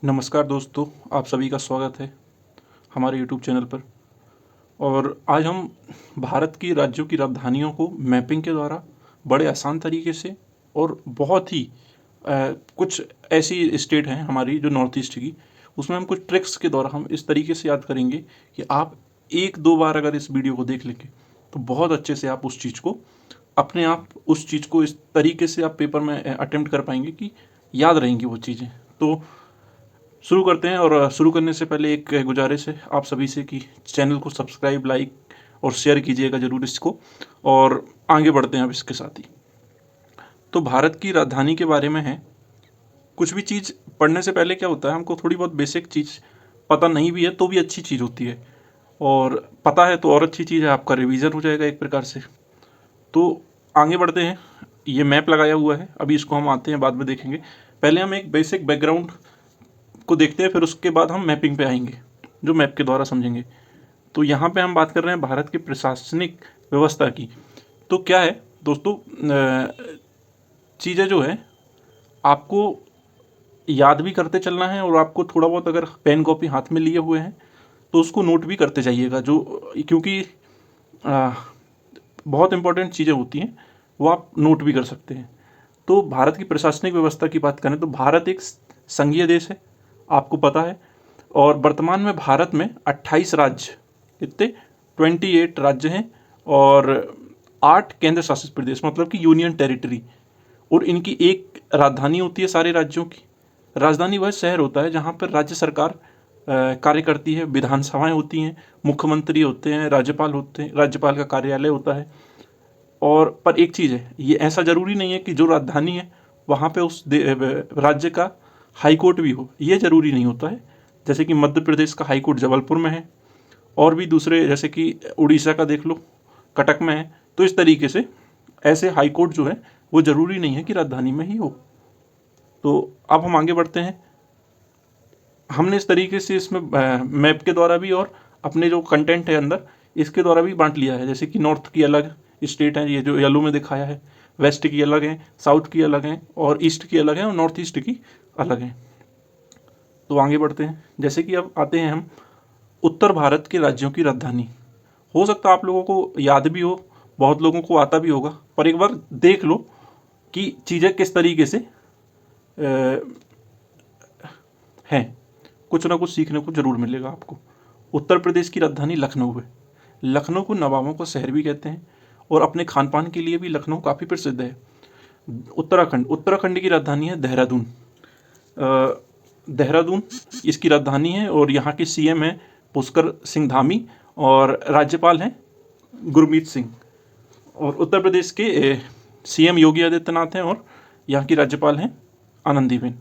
नमस्कार दोस्तों, आप सभी का स्वागत है हमारे यूट्यूब चैनल पर। और आज हम भारत की राज्यों की राजधानियों को मैपिंग के द्वारा बड़े आसान तरीके से और बहुत ही कुछ ऐसी स्टेट हैं हमारी जो नॉर्थ ईस्ट की, उसमें हम कुछ ट्रिक्स के द्वारा हम इस तरीके से याद करेंगे कि आप एक दो बार अगर इस वीडियो को देख लेंगे तो बहुत अच्छे से आप उस चीज़ को अपने आप उस चीज़ को इस तरीके से आप पेपर में अटेम्प्ट कर पाएंगे कि याद रहेंगी वो चीज़ें। तो शुरू करते हैं। और शुरू करने से पहले एक गुजारिश है आप सभी से कि चैनल को सब्सक्राइब, लाइक और शेयर कीजिएगा ज़रूर इसको, और आगे बढ़ते हैं अब इसके साथ ही। तो भारत की राजधानी के बारे में है। कुछ भी चीज़ पढ़ने से पहले क्या होता है, हमको थोड़ी बहुत बेसिक चीज़ पता नहीं भी है तो भी अच्छी चीज़ होती है, और पता है तो और अच्छी चीज़ है, आपका रिवीजन हो जाएगा एक प्रकार से। तो आगे बढ़ते हैं। ये मैप लगाया हुआ है, अभी इसको हम आते हैं बाद में देखेंगे। पहले हम एक बेसिक बैकग्राउंड को देखते हैं, फिर उसके बाद हम मैपिंग पे आएंगे जो मैप के द्वारा समझेंगे। तो यहाँ पे हम बात कर रहे हैं भारत की प्रशासनिक व्यवस्था की। तो क्या है दोस्तों, चीज़ें जो है आपको याद भी करते चलना है, और आपको थोड़ा बहुत अगर पेन कॉपी हाथ में लिए हुए हैं तो उसको नोट भी करते जाइएगा, जो क्योंकि बहुत इंपॉर्टेंट चीज़ें होती हैं वो आप नोट भी कर सकते हैं। तो भारत की प्रशासनिक व्यवस्था की बात करें तो भारत एक संघीय देश है, आपको पता है। और वर्तमान में भारत में 28 राज्य, कितने 28 राज्य हैं, और 8 केंद्र शासित प्रदेश, मतलब कि यूनियन टेरिटरी। और इनकी एक राजधानी होती है सारे राज्यों की। राजधानी वह शहर होता है जहाँ पर राज्य सरकार कार्य करती है, विधानसभाएं होती हैं, मुख्यमंत्री होते हैं, राज्यपाल होते हैं, राज्यपाल का कार्यालय होता है। और पर एक चीज़ है, ये ऐसा ज़रूरी नहीं है कि जो राजधानी है वहाँ पे उस राज्य का हाई कोर्ट भी हो, ये ज़रूरी नहीं होता है। जैसे कि मध्य प्रदेश का हाई कोर्ट जबलपुर में है, और भी दूसरे जैसे कि उड़ीसा का देख लो, कटक में है। तो इस तरीके से ऐसे हाई कोर्ट जो है वो ज़रूरी नहीं है कि राजधानी में ही हो। तो अब हम आगे बढ़ते हैं। हमने इस तरीके से इसमें मैप के द्वारा भी और अपने जो कंटेंट है अंदर इसके द्वारा भी बांट लिया है। जैसे कि नॉर्थ की अलग स्टेट है, ये जो येलो में दिखाया है, वेस्ट की अलग है, साउथ की अलग है, और ईस्ट की अलग है, और नॉर्थ ईस्ट की अलग है। तो आगे बढ़ते हैं। जैसे कि अब आते हैं हम उत्तर भारत के राज्यों की राजधानी। हो सकता है आप लोगों को याद भी हो, बहुत लोगों को आता भी होगा, पर एक बार देख लो कि चीज़ें किस तरीके से हैं। कुछ ना कुछ सीखने को जरूर मिलेगा आपको। उत्तर प्रदेश की राजधानी लखनऊ है। लखनऊ को नवाबों का शहर भी कहते हैं, और अपने खान पान के लिए भी लखनऊ काफ़ी प्रसिद्ध है। उत्तराखंड की राजधानी है देहरादून। देहरादून इसकी राजधानी है, और यहाँ के सीएम हैं पुष्कर सिंह धामी, और राज्यपाल हैं गुरमीत सिंह। और उत्तर प्रदेश के सीएम योगी आदित्यनाथ हैं, और यहाँ की राज्यपाल हैं आनंदीबेन।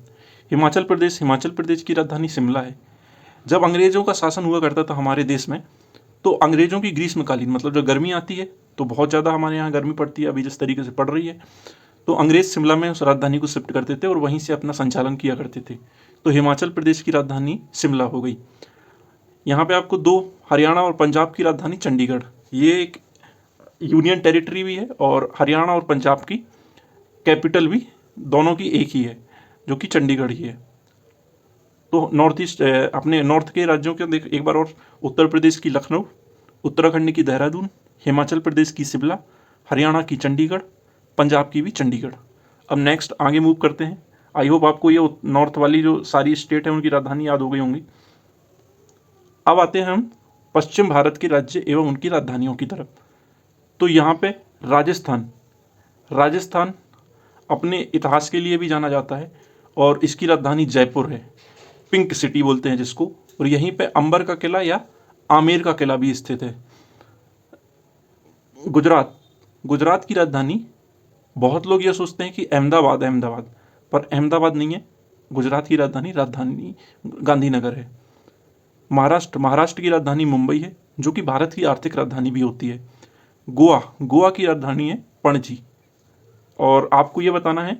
हिमाचल प्रदेश की राजधानी शिमला है। जब अंग्रेज़ों का शासन हुआ करता था हमारे देश में, तो अंग्रेज़ों की ग्रीष्मकालीन, मतलब जब गर्मी आती है तो बहुत ज़्यादा हमारे यहाँ गर्मी पड़ती है, अभी जिस तरीके से पड़ रही है, तो अंग्रेज़ शिमला में उस राजधानी को शिफ्ट करते थे और वहीं से अपना संचालन किया करते थे। तो हिमाचल प्रदेश की राजधानी शिमला हो गई। यहाँ पे आपको दो, हरियाणा और पंजाब की राजधानी चंडीगढ़। ये एक यूनियन टेरिटरी भी है, और हरियाणा और पंजाब की कैपिटल भी दोनों की एक ही है, जो कि चंडीगढ़ ही है। तो नॉर्थ ईस्ट अपने नॉर्थ के राज्यों के देख एक बार और। उत्तर प्रदेश की लखनऊ, उत्तराखंड की देहरादून, हिमाचल प्रदेश की शिमला, हरियाणा की चंडीगढ़, पंजाब की भी चंडीगढ़। अब नेक्स्ट आगे मूव करते हैं। आई होप आपको ये नॉर्थ वाली जो सारी स्टेट है उनकी राजधानी याद हो गई होंगी। अब आते हैं हम पश्चिम भारत के राज्य एवं उनकी राजधानियों की तरफ। तो यहाँ पे राजस्थान राजस्थान अपने इतिहास के लिए भी जाना जाता है, और इसकी राजधानी जयपुर है। पिंक सिटी बोलते हैं जिसको। और यहीं पे अंबर का किला या आमेर का किला भी स्थित है। गुजरात की राजधानी, बहुत लोग ये सोचते हैं कि अहमदाबाद, पर अहमदाबाद नहीं है। गुजरात की राजधानी गांधीनगर है। महाराष्ट्र की राजधानी मुंबई है, जो कि भारत की आर्थिक राजधानी भी होती है। गोवा की राजधानी है पणजी। और आपको ये बताना है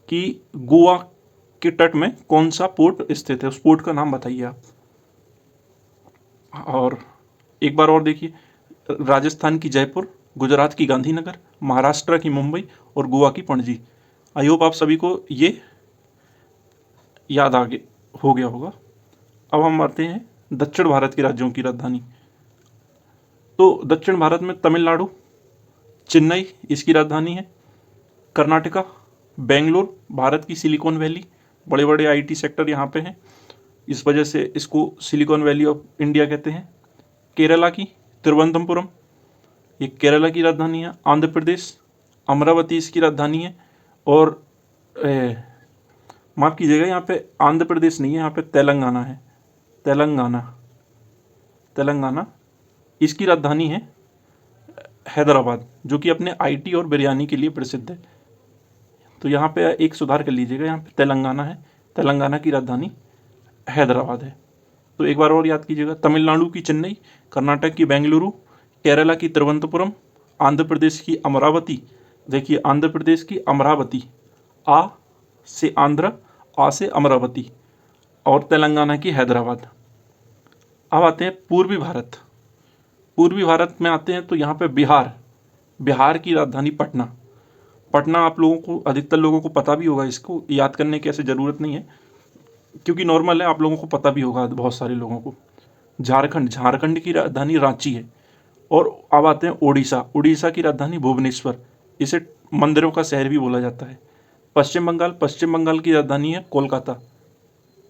कि गोवा के तट में कौन सा पोर्ट स्थित है, उस पोर्ट का नाम बताइए आप। और एक बार और देखिए, राजस्थान की जयपुर, गुजरात की गांधीनगर, महाराष्ट्र की मुंबई, और गोवा की पणजी। आई होप आप सभी को ये याद आ हो गया होगा। अब हम आते हैं दक्षिण भारत के राज्यों की राजधानी। तो दक्षिण भारत में तमिलनाडु, चेन्नई इसकी राजधानी है। कर्नाटका, बेंगलोर, भारत की सिलिकॉन वैली, बड़े बड़े आईटी सेक्टर यहाँ पे हैं, इस वजह से इसको सिलिकॉन वैली ऑफ इंडिया कहते हैं। केरला की तिरुवनंतपुरम, ये केरला की राजधानी है। आंध्र प्रदेश, अमरावती इसकी राजधानी है। और माफ़ कीजिएगा, यहाँ पे आंध्र प्रदेश नहीं है, यहाँ पे तेलंगाना है। तेलंगाना इसकी राजधानी है हैदराबाद, जो कि अपने आईटी और बिरयानी के लिए प्रसिद्ध है। तो यहाँ पे एक सुधार कर लीजिएगा, यहाँ पे तेलंगाना है, तेलंगाना की राजधानी हैदराबाद है। तो एक बार और याद कीजिएगा, तमिलनाडु की चेन्नई, कर्नाटक की बेंगलुरु, केरला की तिरुवनंतपुरम, आंध्र प्रदेश की अमरावती। देखिए आंध्र प्रदेश की अमरावती, आ से आंध्र, आ से अमरावती, और तेलंगाना की हैदराबाद। अब आते हैं पूर्वी भारत। पूर्वी भारत में आते हैं तो यहाँ पे बिहार की राजधानी पटना आप लोगों को, अधिकतर लोगों को पता भी होगा, इसको याद करने की ऐसे ज़रूरत नहीं है क्योंकि नॉर्मल है, आप लोगों को पता भी होगा बहुत सारे लोगों को। झारखंड की राजधानी रांची है। और अब आते हैं उड़ीसा की राजधानी भुवनेश्वर, इसे मंदिरों का शहर भी बोला जाता है। पश्चिम बंगाल की राजधानी है Kolkata,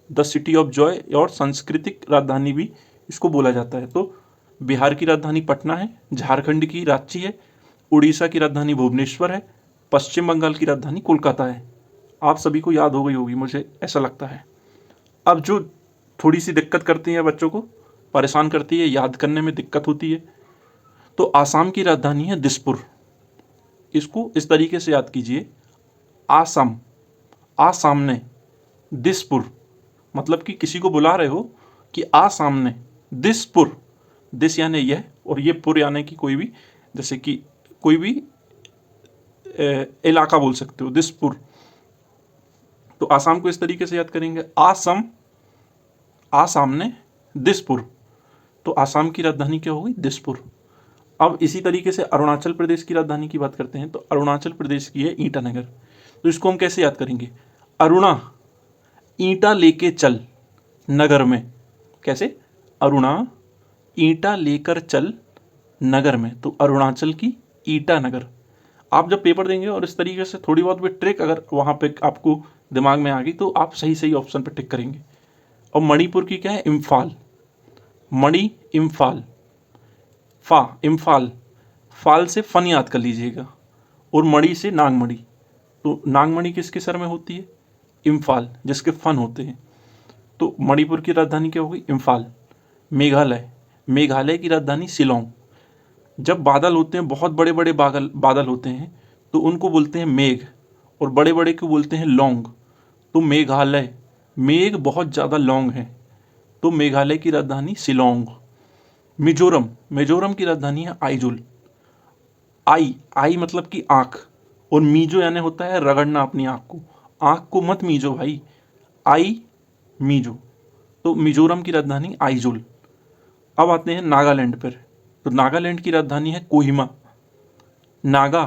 the city of Joy, और सांस्कृतिक राजधानी भी इसको बोला जाता है। तो बिहार की राजधानी पटना है, झारखंड की रांची है, उड़ीसा की राजधानी भुवनेश्वर है, पश्चिम बंगाल की राजधानी कोलकाता है। आप सभी को याद हो गई होगी, मुझे ऐसा लगता है। अब जो थोड़ी सी दिक्कत करती है, बच्चों को परेशान करती है, याद करने में दिक्कत होती है, तो आसाम की राजधानी है दिसपुर। इसको इस तरीके से याद कीजिए, आसाम, आ सामने, दिसपुर, मतलब कि किसी को बुला रहे हो कि आ सामने, दिसपुर, दिस यानी यह, और ये पुर यानी कि कोई भी, जैसे कि कोई भी इलाका बोल सकते हो, दिसपुर। तो आसाम को इस तरीके से याद करेंगे, आसम, आ सामने, दिसपुर। तो आसाम की राजधानी क्या होगी, दिसपुर। अब इसी तरीके से अरुणाचल प्रदेश की राजधानी की बात करते हैं, तो अरुणाचल प्रदेश की है ईटानगर। तो इसको हम कैसे याद करेंगे, अरुणा, ईंटा लेके चल नगर में। कैसे, अरुणा, ईंटा लेकर चल नगर में। तो अरुणाचल की ईटानगर। आप जब पेपर देंगे और इस तरीके से थोड़ी बहुत भी ट्रिक अगर वहाँ पे आपको दिमाग में आ गई, तो आप सही ऑप्शन पे टिक करेंगे। और मणिपुर की क्या है, इम्फाल, इम्फाल, इम्फाल, फाल से फन याद कर लीजिएगा, और मणि से नागमणि। तो नागमणि किसके सर में होती है, इम्फाल, जिसके फन होते हैं। तो मणिपुर की राजधानी क्या होगी, इम्फाल। मेघालय की राजधानी शिलोंग। जब बादल होते हैं, बहुत बड़े बड़े बादल होते हैं, तो उनको बोलते हैं मेघ, और बड़े बड़े को बोलते हैं लौंग। तो मेघालय, मेघ बहुत ज़्यादा लौंग है, तो मेघालय की राजधानी शिलोंग। मिजोरम की राजधानी है आइजोल। आई मतलब कि आँख, और मीजो यानी होता है रगड़ना अपनी आँख को मत मीजो भाई, मीजो। तो मिजोरम की राजधानी आइजोल। अब आते हैं नागालैंड पर। तो नागालैंड की राजधानी है कोहिमा। नागा,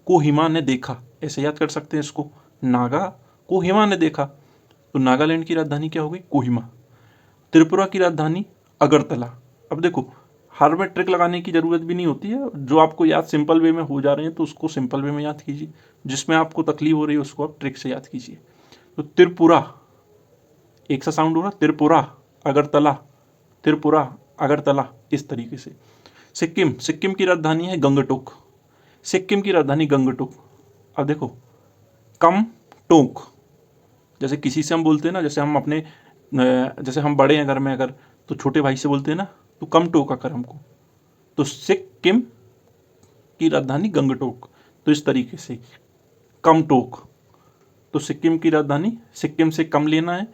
कोहिमा ने देखा, ऐसे याद कर सकते हैं इसको, नागा, कोहिमा ने देखा। तो नागालैंड की राजधानी क्या होगी, कोहिमा। त्रिपुरा की राजधानी अगरतला। अब देखो, हर में ट्रिक लगाने की ज़रूरत भी नहीं होती है, जो आपको याद सिंपल वे में हो जा रहे हैं तो उसको सिंपल वे में याद कीजिए, जिसमें आपको तकलीफ हो रही है उसको आप ट्रिक से याद कीजिए। तो त्रिपुरा, एक सा साउंड हो रहा, त्रिपुरा, अगरतला, इस तरीके से। सिक्किम की राजधानी है गंगटोक। अब देखो, कम टोक, जैसे किसी से हम बोलते हैं ना, जैसे हम अपने, जैसे हम बड़े हैं घर में अगर, तो छोटे भाई से बोलते हैं ना, तो कम टोका कर हमको। तो सिक्किम की राजधानी गंगटोक। तो इस तरीके से कम टोक, तो सिक्किम की राजधानी, सिक्किम से कम लेना है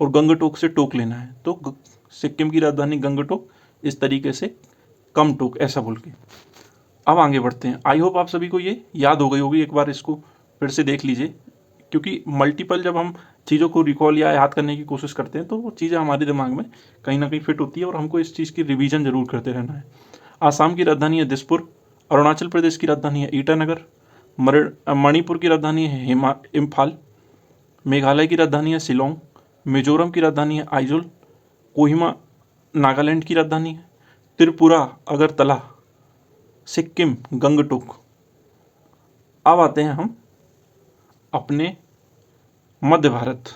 और गंगटोक से टोक लेना है। तो सिक्किम की राजधानी गंगटोक, इस तरीके से कम टोक, ऐसा बोल के। अब आगे बढ़ते हैं। आई होप आप सभी को ये याद हो गई होगी, एक बार इसको फिर से देख लीजिए, क्योंकि मल्टीपल जब हम चीज़ों को रिकॉल या याद करने की कोशिश करते हैं तो वो चीज़ें हमारे दिमाग में कहीं ना कहीं फिट होती है, और हमको इस चीज़ की रिवीजन जरूर करते रहना है। आसाम की राजधानी है दिसपुर, अरुणाचल प्रदेश की राजधानी है ईटानगर, मणिपुर की राजधानी है इम्फाल, मेघालय की राजधानी है शिलोंग, मिजोरम की राजधानी है आइजोल, कोहिमा नागालैंड की राजधानी है, त्रिपुरा अगरतला, सिक्किम गंगटोक। अब आते हैं हम अपने मध्य भारत।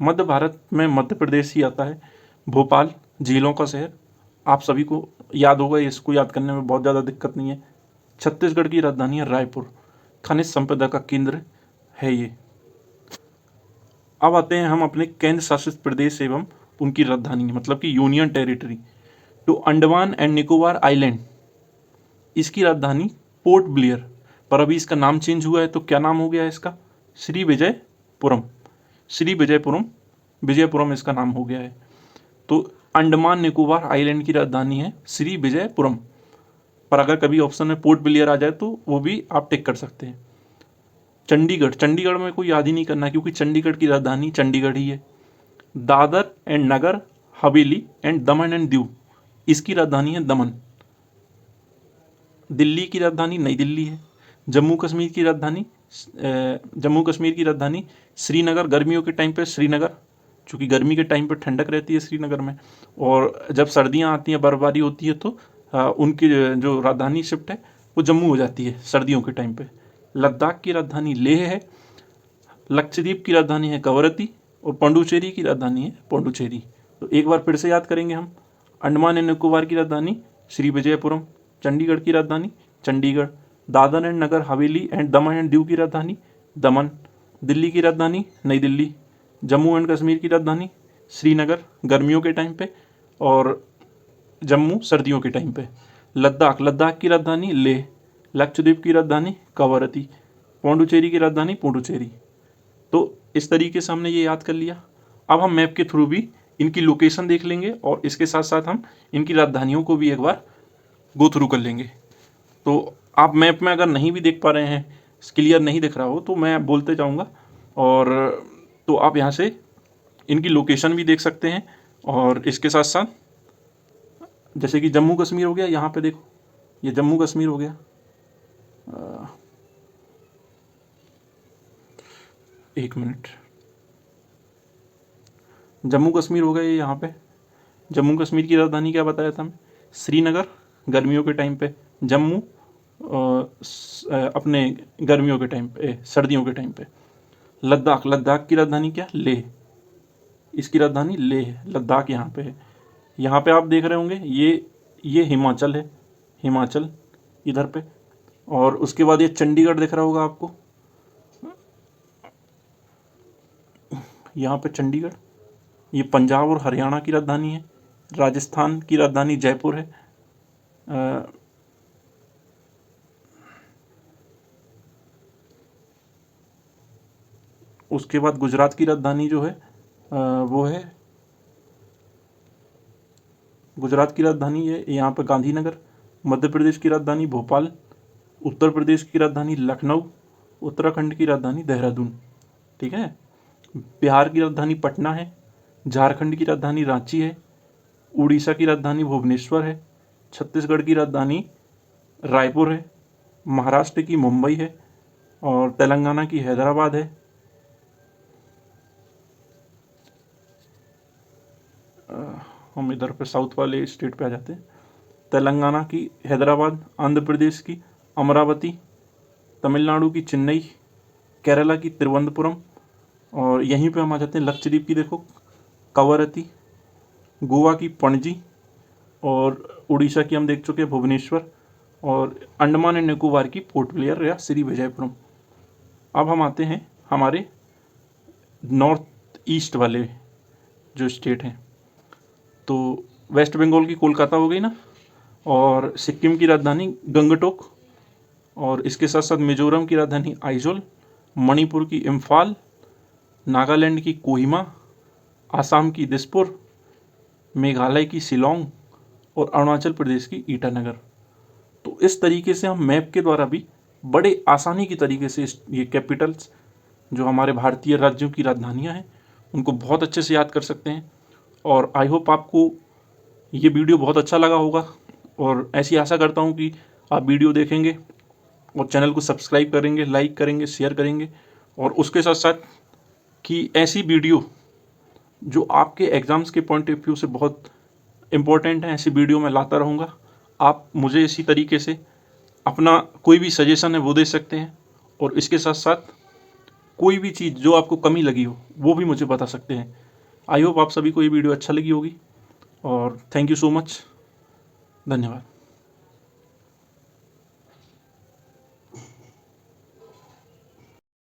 मध्य भारत में मध्य प्रदेश ही आता है, भोपाल झीलों का शहर, आप सभी को याद होगा, इसको याद करने में बहुत ज़्यादा दिक्कत नहीं है। छत्तीसगढ़ की राजधानी है रायपुर, खनिज संपदा का केंद्र है ये। अब आते हैं हम अपने केंद्र शासित प्रदेश एवं उनकी राजधानी, मतलब कि यूनियन टेरिटरी। तो अंडमान एंड निकोबार आइलैंड, इसकी राजधानी पोर्ट ब्लेयर, पर अभी इसका नाम चेंज हुआ है, तो क्या नाम हो गया है इसका? श्री विजयपुरम। श्री विजयपुरम, विजयपुरम इसका नाम हो गया है। तो अंडमान निकोबार आइलैंड की राजधानी है श्री विजयपुरम, पर अगर कभी ऑप्शन में पोर्ट ब्लेयर आ जाए तो वो भी आप टिक कर सकते हैं। चंडीगढ़, चंडीगढ़ में कोई याद ही नहीं करना, क्योंकि चंडीगढ़ की राजधानी चंडीगढ़ ही है। Dadar and Nagar Haveli and Daman and Diu, इसकी राजधानी है दमन। दिल्ली की राजधानी नई दिल्ली है। जम्मू कश्मीर की राजधानी श्रीनगर, गर्मियों के टाइम पे श्रीनगर, चूँकि गर्मी के टाइम पे ठंडक रहती है श्रीनगर में, और जब सर्दियाँ आती हैं, बर्फबारी होती है, तो उनकी जो राजधानी शिफ्ट है वो जम्मू हो जाती है सर्दियों के टाइम पे। लद्दाख की राजधानी लेह है। लक्षद्वीप की राजधानी है कवरत्ती, और पांडुचेरी की राजधानी है पांडुचेरी। तो एक बार फिर से याद करेंगे हम। अंडमान एंड निकोबार की राजधानी श्री विजयपुरम, चंडीगढ़ की राजधानी Chandigarh, Dadar and Nagar Haveli and Daman and Diu की राजधानी दमन, दिल्ली की राजधानी नई दिल्ली, जम्मू एंड कश्मीर की राजधानी श्रीनगर गर्मियों के टाइम पे, और जम्मू सर्दियों के टाइम पे। लद्दाख, लद्दाख की राजधानी लेह, लक्षद्वीप की राजधानी कवरत्ती, पांडुचेरी की राजधानी पुडुचेरी। तो इस तरीके से हमने ये याद कर लिया। अब हम मैप के थ्रू भी इनकी लोकेशन देख लेंगे, और इसके साथ साथ हम इनकी राजधानियों को भी एक बार गो थ्रू कर लेंगे। तो आप मैप में अगर नहीं भी देख पा रहे हैं, क्लियर नहीं दिख रहा हो, तो मैं बोलते जाऊंगा, और तो आप यहाँ से इनकी लोकेशन भी देख सकते हैं। और इसके साथ साथ जैसे कि जम्मू कश्मीर हो गया, यहाँ पे देखो, ये जम्मू कश्मीर हो गया। एक मिनट, जम्मू कश्मीर हो गया ये यहाँ पे। जम्मू कश्मीर की राजधानी क्या बताया था मैं? श्रीनगर गर्मियों के टाइम पे, जम्मू अपने गर्मियों के टाइम पे, सर्दियों के टाइम पे। लद्दाख, लद्दाख की राजधानी क्या? लेह, इसकी राजधानी लेह है। लद्दाख यहाँ पे है। यहाँ पे आप देख रहे होंगे ये हिमाचल है, हिमाचल इधर पे, और उसके बाद ये चंडीगढ़ दिख रहा होगा आपको, यहाँ पे चंडीगढ़। ये पंजाब और हरियाणा की राजधानी है। राजस्थान की राजधानी जयपुर है। उसके बाद गुजरात की राजधानी जो है वो है, गुजरात की राजधानी है यहाँ पर गांधीनगर। मध्य प्रदेश की राजधानी भोपाल, उत्तर प्रदेश की राजधानी लखनऊ, उत्तराखंड की राजधानी देहरादून, ठीक है। बिहार की राजधानी पटना है, झारखंड की राजधानी रांची है, उड़ीसा की राजधानी भुवनेश्वर है, छत्तीसगढ़ की राजधानी रायपुर है, महाराष्ट्र की मुंबई है, और तेलंगाना की हैदराबाद है। हम इधर पे साउथ वाले स्टेट पे आ जाते हैं। तेलंगाना की हैदराबाद, आंध्र प्रदेश की अमरावती, तमिलनाडु की चेन्नई, केरला की तिरुवनंतपुरम, और यहीं पे हम आ जाते हैं लक्षद्वीप की, देखो कवरत्ती, गोवा की पणजी, और उड़ीसा की हम देख चुके हैं भुवनेश्वर, और अंडमान एंड निकोबार की पोर्ट ब्लेयर या श्री विजयपुरम। अब हम आते हैं हमारे नॉर्थ ईस्ट वाले जो स्टेट हैं। तो वेस्ट बंगाल की कोलकाता हो गई ना, और सिक्किम की राजधानी गंगटोक, और इसके साथ साथ मिजोरम की राजधानी आइजोल, मणिपुर की इम्फाल, नागालैंड की कोहिमा, आसाम की दिसपुर, मेघालय की शिलोंग, और अरुणाचल प्रदेश की ईटानगर। तो इस तरीके से हम मैप के द्वारा भी बड़े आसानी की तरीके से ये कैपिटल्स जो हमारे भारतीय राज्यों की राजधानियाँ हैं उनको बहुत अच्छे से याद कर सकते हैं। और आई होप आपको ये वीडियो बहुत अच्छा लगा होगा, और ऐसी आशा करता हूँ कि आप वीडियो देखेंगे और चैनल को सब्सक्राइब करेंगे, लाइक करेंगे, शेयर करेंगे, और उसके साथ साथ कि ऐसी वीडियो जो आपके एग्ज़ाम्स के पॉइंट ऑफ व्यू से बहुत इम्पोर्टेंट हैं। ऐसी वीडियो मैं लाता रहूँगा। आप मुझे इसी तरीके से अपना कोई भी सजेशन है वो दे सकते हैं, और इसके साथ साथ कोई भी चीज़ जो आपको कमी लगी हो वो भी मुझे बता सकते हैं। आई होप आप सभी को ये वीडियो अच्छा लगी होगी, और थैंक यू सो मच। धन्यवाद।